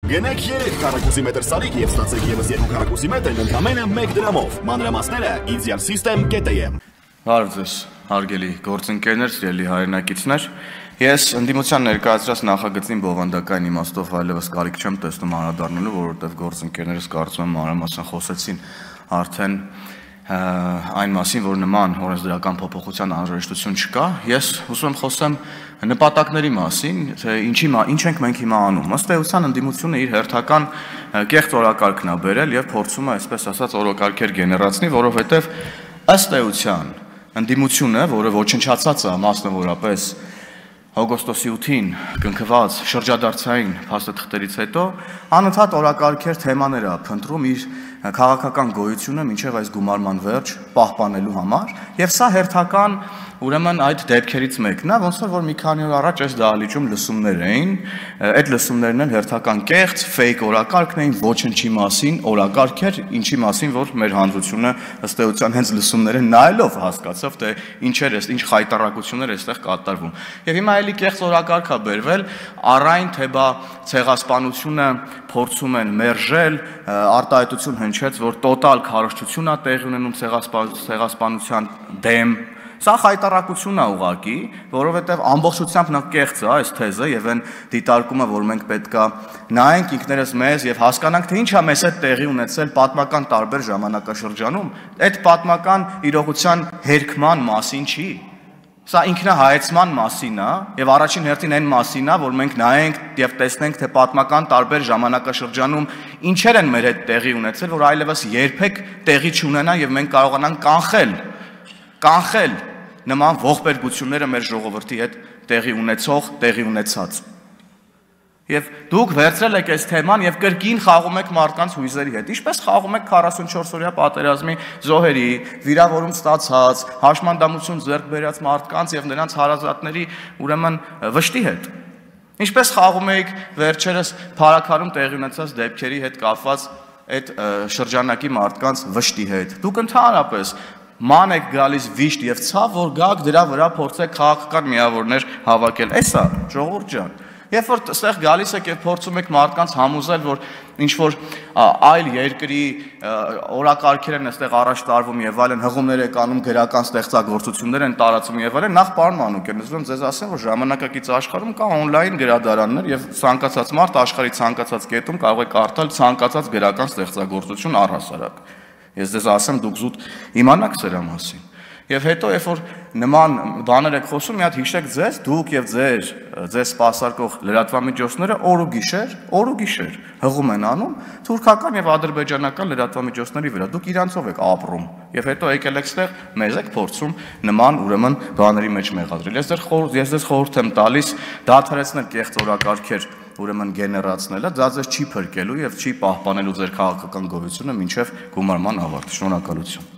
Գնեք 3 քառակուսի մետր սարիկ եւ ստացեք եւս 2 քառակուսի մետր ընդամենը 1 դրամով։ Մանրամասները idealsystem.am։ Բարև ձեզ, հարգելի գործընկերներ, սիրելի հայրենակիցներ։ Ես ընդդիմության ներկայացրած նախագծին բովանդակային իմաստով այլևս կարիք չեմ տեսնում անդրադառնալու, որովհետև գործընկերներս կարծում եմ մանրամասն խոսեցին արդեն այն մասին, որ նման օրենսդրական փոփոխության անհրաժեշտություն չկա։ Ես ուզում եմ խոսեմ նպատակների մասին, թե ինչ ենք մենք հիմա անում։ Ըստ էության ընդդիմությունը իր հերթական կեղծ օրակարգն է բերել եւ փորձում է, այսպես ասած, օրակարգեր գեներացնի, որովհետեւ ըստ էության ընդդիմությունը, որը ոչնչացած է մասնավորապես օգոստոսի 8-ին կնքված շրջադարձային փաստաթղթերից հետո անընդհատ օրակարգեր թեմաներ է փնտրում իր քաղաքական գոյությունը մինչև այս գումարման վերջ պահպանելու համար եւ սա հերթական ուրեմն այդ դեպքերից մեկն է, ոնց որ մի քանի օր առաջ այս դահլիճում լսումներ էին, այդ լսումներն էլ հերթական կեղծ ֆեյք օրակարգն էին, ոչնչի մասին օրակարգ էր, ինչի մասին որ մեր հանրությունը ըստ էության հենց լսումները նայելով հասկացավ, թե ինչ խայտառակություններ այստեղ կատարվում։ Եվ հիմա էլի կեղծ օրակարգ է բերվել, առայն թե բա ցեղասպանությունը փորձում են մերժել, արտահայտություն հնչեց, որ տոտալ քարոզչություն է տեղի ունենում ցեղասպանության դեմ։ Սա խայտառակություն է ուղղակի, որովհետև ամբողջությամբ նա կեղծ է այս թեզը եւ այն դիտարկումը, որ մենք պետքա նայենք ինքներս մեզ եւ հասկանանք, թե ինչ է մեզ հետ տեղի ունեցել պատմական տարբեր ժամանակաշրջանում, այդ պատմական իրողության հերքման մասին չի։ Սա ինքնահայեցման մասին է եւ առաջին հերթին այն մասին է, որ մենք նայենք եւ տեսնենք, թե պատմական տարբեր ժամանակաշրջանում ինչեր են մեր հետ տեղի ունեցել, որ այլևս երբեք տեղի չունենա եւ մենք կարողանանք կանխել նման ողբերգությունները մեր ժողովրդի հետ տեղի ունեցած։ Եվ դուք վերցրել եք այս թեման եւ կրկին խաղում եք մարդկանց հույզերի հետ։ Ինչպես խաղում եք 44-օրյա պատերազմի զոհերի, վիրավորում ստացած, հաշմանդամություն ձեռք բերած մարդկանց եւ նրանց հարազատների ուրեմն վշտի հետ։ Ինչպես խաղում եք վերջերս Փարաքարում տեղի ունեցած դեպքերի հետ կապված այդ շրջանակի մարդկանց վշտի հետ։ Դուք ընդհանրապես ման եք գալիս վիշտ եւ ցավ, որ գաք դրա վրա փորձեք քաղաքական միավորներ հավաքել։ Էսա, ժողովուրդ ջան։ Երբ որ այստեղ գալիս եք եւ փորձում եք մարդկանց համոզել, որ ինչ որ այլ երկրի օրակարգեր են այստեղ առաջ տարվում եւ այլն, հղումներ եք անում, գրական ստեղծագործություններ են տարածում եւ այլն, նախ պարոն Մանուկյան, ուզում եմ ձեզ ասեմ, որ ժամանակակից աշխարհում կա on-line գրադարաններ եւ ցանկացած մարդ աշխարհի ցանկացած կետում կարող է կարդալ ցանկացած գրական ստեղծագործություն առհասարակ։ Ես ձեզ ասեմ, դուք զուտ իմանաք սրա մասին։ Եվ հետո, երբ որ նման բաներ եք խոսում, մի հատ հիշեք ձեզ, դուք եւ ձեզ սպասարկող լրատվամիջոցները օր ու գիշեր հղում են անում թուրքական եւ ադրբեջանական լրատվամիջոցների վրա։ Դուք իրանցով եք ապրում։ Եվ հետո եկել եք ստեղ, մեզ եք փորձում նման ուրեմն բաների մեջ մեղադրել։ Ես ձեզ խորհուրդ եմ տալիս դադարեցնել կեղծ օրակարգեր ուրեմն գեներացնելը, դա ձեզ չի փրկելու եւ չի պահպանելու ձեր քաղաքական գոյությունը մինչեւ գումարման ավարտը։ Շնորհակալություն։